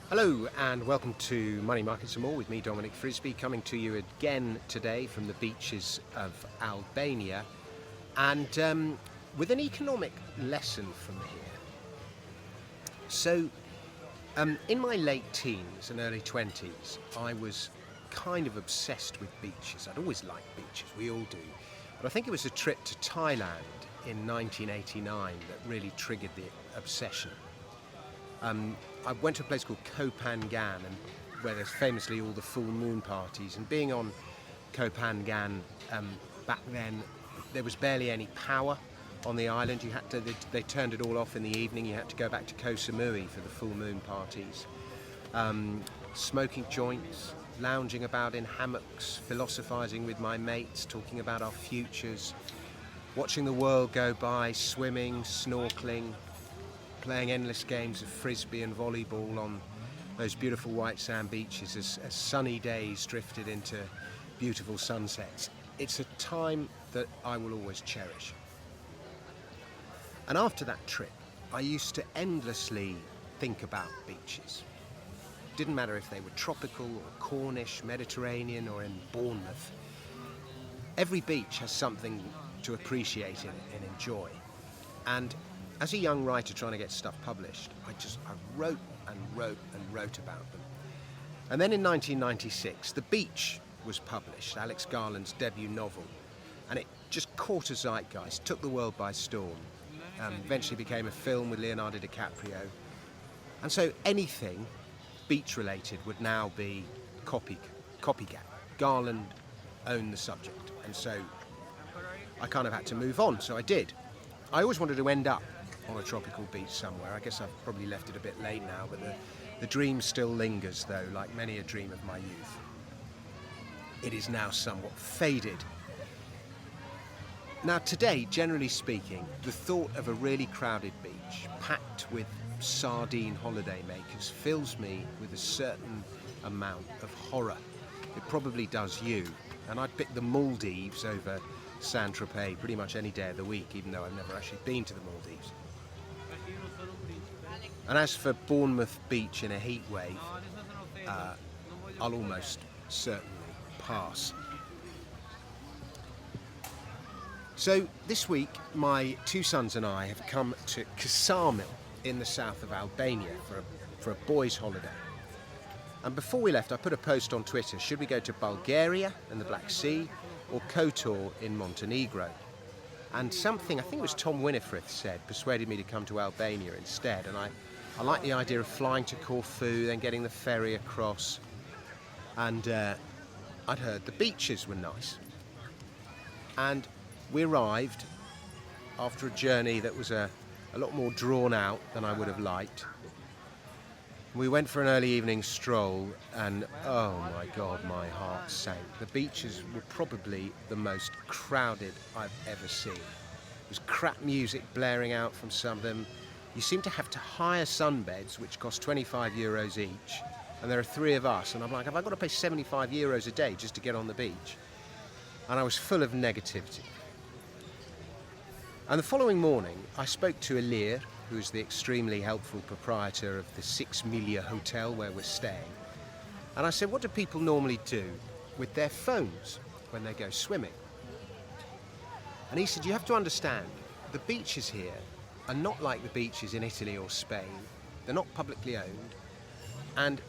Hello and welcome to Money Markets and More with me, Dominic Frisby, coming to you again today from the beaches of Albania and with an economic lesson from here. So, in my late teens and early 20s, I was kind of obsessed with beaches. I'd always liked beaches, we all do. But I think it was a trip to Thailand in 1989 that really triggered the obsession. I went to a place called Koh Phangan, and where there's famously all the full moon parties. And being on Koh Phangan back then, there was barely any power on the island. They turned it all off in the evening. You had to go back to Koh Samui for the full moon parties. Smoking joints, lounging about in hammocks, philosophizing with my mates, talking about our futures, watching the world go by, swimming, snorkeling, playing endless games of frisbee and volleyball on those beautiful white sand beaches as sunny days drifted into beautiful sunsets. It's a time that I will always cherish. And after that trip, I used to endlessly think about beaches. Didn't matter if they were tropical or Cornish, Mediterranean or in Bournemouth. Every beach has something to appreciate in it and enjoy. And as a young writer trying to get stuff published, I wrote and wrote and wrote about them. And then in 1996, The Beach was published, Alex Garland's debut novel, and it just caught a zeitgeist, took the world by storm, eventually became a film with Leonardo DiCaprio. And so anything beach-related would now be copycat. Garland owned the subject, and so I kind of had to move on, so I did. I always wanted to end up on a tropical beach somewhere. I guess I've probably left it a bit late now, but the dream still lingers, though, like many a dream of my youth. It is now somewhat faded. Now today, generally speaking, the thought of a really crowded beach, packed with sardine holidaymakers, fills me with a certain amount of horror. It probably does you, and I'd pick the Maldives over Saint-Tropez pretty much any day of the week, even though I've never actually been to the Maldives. And as for Bournemouth Beach in a heat wave, I'll almost certainly pass. So this week, my two sons and I have come to Kasamil in the south of Albania for a boys' holiday. And before we left, I put a post on Twitter: should we go to Bulgaria and the Black Sea, or Kotor in Montenegro? And something, I think it was Tom Winifred said, persuaded me to come to Albania instead. And I like the idea of flying to Corfu, then getting the ferry across. And I'd heard the beaches were nice. And we arrived after a journey that was a lot more drawn out than I would have liked. We went for an early evening stroll, and oh my God, my heart sank. The beaches were probably the most crowded I've ever seen. There was crap music blaring out from some of them. You seem to have to hire sunbeds, which cost 25 euros each, and there are three of us, and I'm like, have I got to pay 75 euros a day just to get on the beach? And I was full of negativity. And the following morning, I spoke to Elir, who is the extremely helpful proprietor of the 6 Milia Hotel where we're staying. And I said, what do people normally do with their phones when they go swimming? And he said, you have to understand, the beaches here are not like the beaches in Italy or Spain. They're not publicly owned. And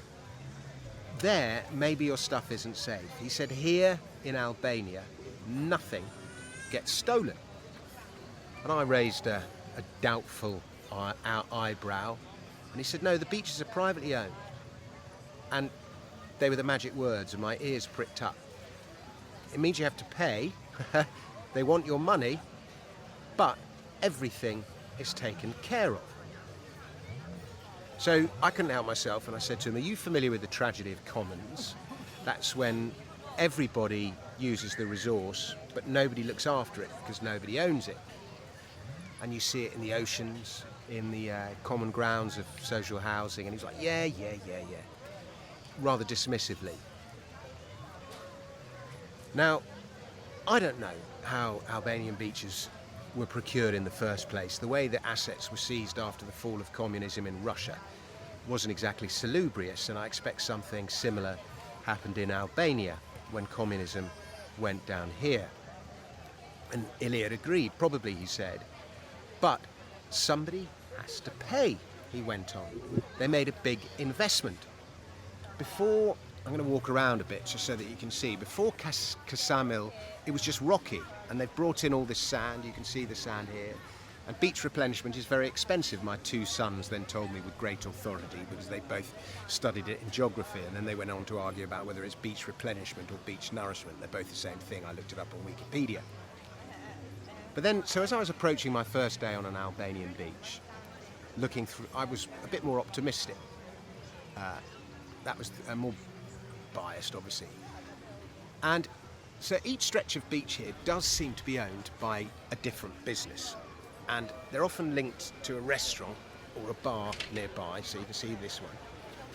there, maybe your stuff isn't safe. He said, here in Albania, nothing gets stolen. And I raised a doubtful eyebrow, and he said, no, the beaches are privately owned. And they were the magic words, and my ears pricked up. It means you have to pay, they want your money, but everything is taken care of. So I couldn't help myself, and I said to him, are you familiar with the tragedy of commons? That's when everybody uses the resource, but nobody looks after it because nobody owns it. And you see it in the oceans, in the common grounds of social housing. And he was like, yeah, rather dismissively. Now, I don't know how Albanian beaches were procured in the first place. The way that assets were seized after the fall of communism in Russia wasn't exactly salubrious, and I expect something similar happened in Albania when communism went down here. And Iliad agreed, probably, he said. But somebody has to pay, he went on. They made a big investment. Before, I'm going to walk around a bit just so that you can see, before Kasamil, it was just rocky, and they've brought in all this sand. You can see the sand here. And beach replenishment is very expensive, my two sons then told me with great authority, because they both studied it in geography, and then they went on to argue about whether it's beach replenishment or beach nourishment. They're both the same thing. I looked it up on Wikipedia. But then, so as I was approaching my first day on an Albanian beach, looking through, I was a bit more optimistic. That was more biased, obviously. And so each stretch of beach here does seem to be owned by a different business. And they're often linked to a restaurant or a bar nearby, so you can see this one.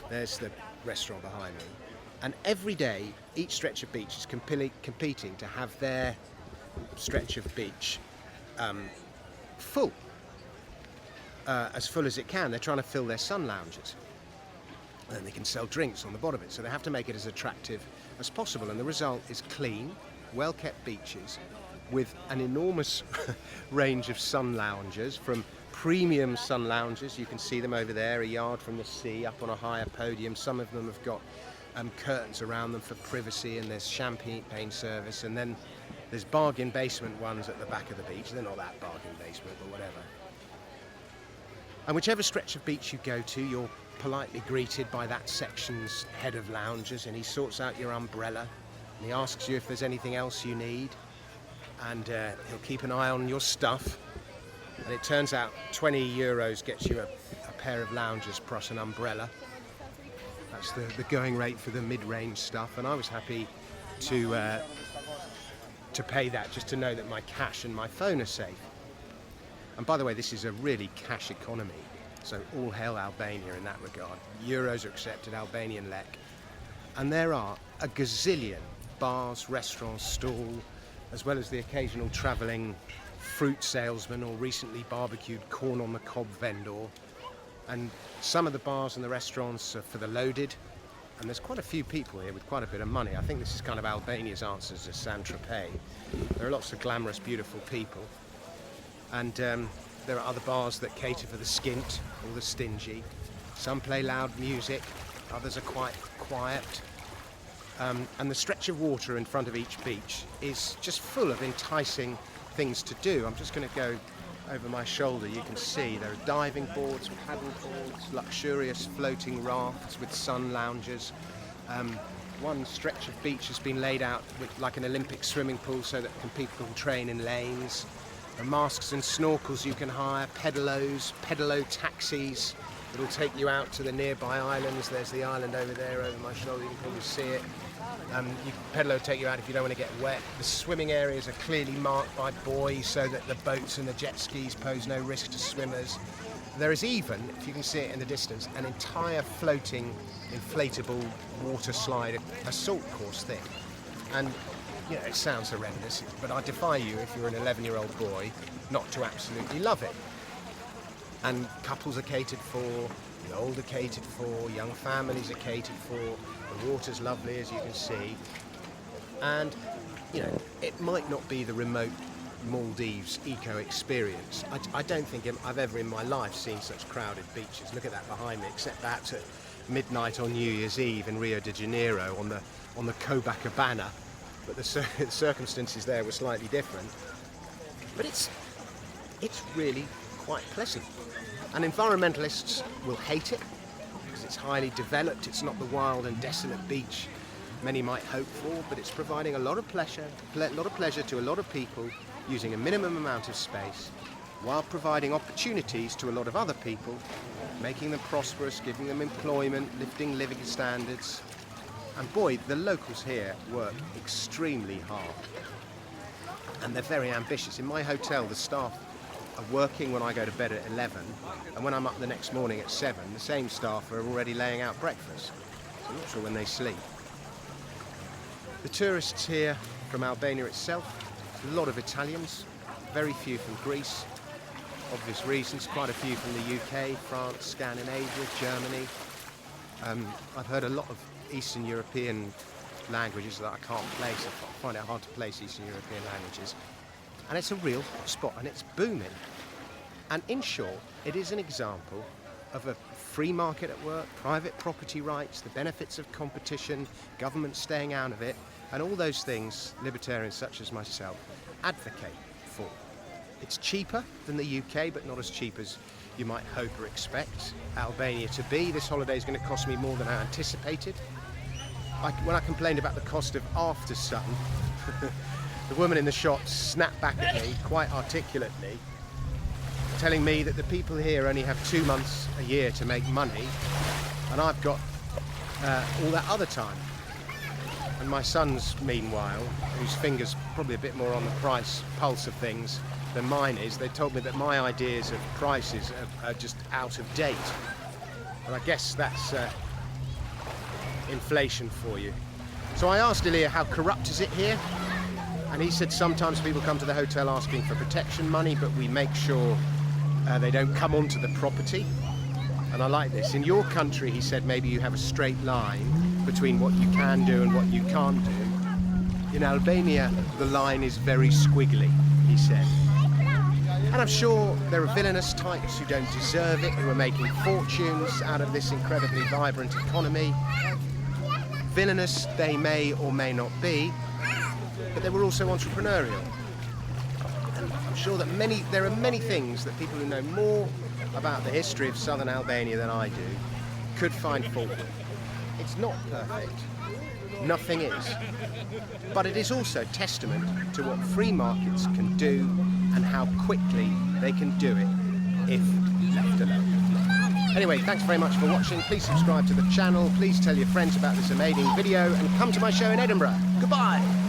There's the restaurant behind me. And every day, each stretch of beach is competing to have their stretch of beach full, as full as it can. They're trying to fill their sun lounges. And they can sell drinks on the bottom of it, so they have to make it as attractive as possible. And the result is clean, well-kept beaches with an enormous range of sun lounges, from premium sun lounges, you can see them over there, a yard from the sea, up on a higher podium. Some of them have got curtains around them for privacy, and there's champagne service, and then there's bargain basement ones at the back of the beach. They're not that bargain basement, but whatever. And whichever stretch of beach you go to, you're politely greeted by that section's head of loungers, and he sorts out your umbrella, and he asks you if there's anything else you need. And he'll keep an eye on your stuff, and it turns out 20 euros gets you a pair of loungers plus an umbrella. That's the going rate for the mid-range stuff, and I was happy to pay that just to know that my cash and my phone are safe. And by the way, this is a really cash economy, so all hail Albania in that regard. Euros are accepted, Albanian lek, and there are a gazillion bars, restaurants, stalls, as well as the occasional travelling fruit salesman or recently barbecued corn on the cob vendor. And some of the bars and the restaurants are for the loaded, and there's quite a few people here with quite a bit of money. I think this is kind of Albania's answer to Saint-Tropez. There are lots of glamorous, beautiful people, and there are other bars that cater for the skint or the stingy. Some play loud music, others are quite quiet. And the stretch of water in front of each beach is just full of enticing things to do. I'm just going to go over my shoulder. You can see there are diving boards, paddle boards, luxurious floating rafts with sun lounges. One stretch of beach has been laid out with like an Olympic swimming pool so that people can train in lanes. There are masks and snorkels you can hire, pedalo taxis that'll take you out to the nearby islands. There's the island over there over my shoulder, you can probably see it. Pedalo will take you out if you don't want to get wet. The swimming areas are clearly marked by buoys so that the boats and the jet skis pose no risk to swimmers. There is even, if you can see it in the distance, an entire floating inflatable water slide, a salt course thing. And you know, it sounds horrendous, but I defy you, if you're an 11-year-old boy, not to absolutely love it. And couples are catered for, the old are catered for, young families are catered for, the water's lovely, as you can see. And, you know, it might not be the remote Maldives eco experience. I don't think I've ever in my life seen such crowded beaches. Look at that behind me, except perhaps at midnight on New Year's Eve in Rio de Janeiro on the Copacabana. But the circumstances there were slightly different. But it's really quite pleasant. And environmentalists will hate it because it's highly developed. It's not the wild and desolate beach many might hope for, but it's providing a lot of pleasure to a lot of people using a minimum amount of space while providing opportunities to a lot of other people, making them prosperous, giving them employment, lifting living standards. And boy, the locals here work extremely hard. And they're very ambitious. In my hotel, the staff are working when I go to bed at 11, and when I'm up the next morning at 7, the same staff are already laying out breakfast. So I'm not sure when they sleep. The tourists here from Albania itself, a lot of Italians, very few from Greece, obvious reasons, quite a few from the UK, France, Scandinavia, Germany. I've heard a lot of Eastern European languages that I can't place. I find it hard to place Eastern European languages. And it's a real spot, and it's booming. And in short, it is an example of a free market at work, private property rights, the benefits of competition, government staying out of it, and all those things libertarians such as myself advocate for. It's cheaper than the UK, but not as cheap as you might hope or expect Albania to be. This holiday is going to cost me more than I anticipated. When I complained about the cost of after sun, the woman in the shop snapped back at me quite articulately, telling me that the people here only have 2 months a year to make money, and I've got all that other time. And my sons, meanwhile, whose finger's probably a bit more on the price pulse of things than mine is, they told me that my ideas of prices are just out of date. And I guess that's inflation for you. So I asked Ilya, how corrupt is it here? And he said sometimes people come to the hotel asking for protection money, but we make sure they don't come onto the property. And I like this. In your country, he said, maybe you have a straight line between what you can do and what you can't do. In Albania, the line is very squiggly, he said. And I'm sure there are villainous types who don't deserve it, who are making fortunes out of this incredibly vibrant economy. Villainous they may or may not be, but they were also entrepreneurial. And I'm sure that there are many things that people who know more about the history of southern Albania than I do could find fault with. It's not perfect. Nothing is. But it is also testament to what free markets can do and how quickly they can do it if left alone. Anyway, thanks very much for watching. Please subscribe to the channel. Please tell your friends about this amazing video and come to my show in Edinburgh. Goodbye.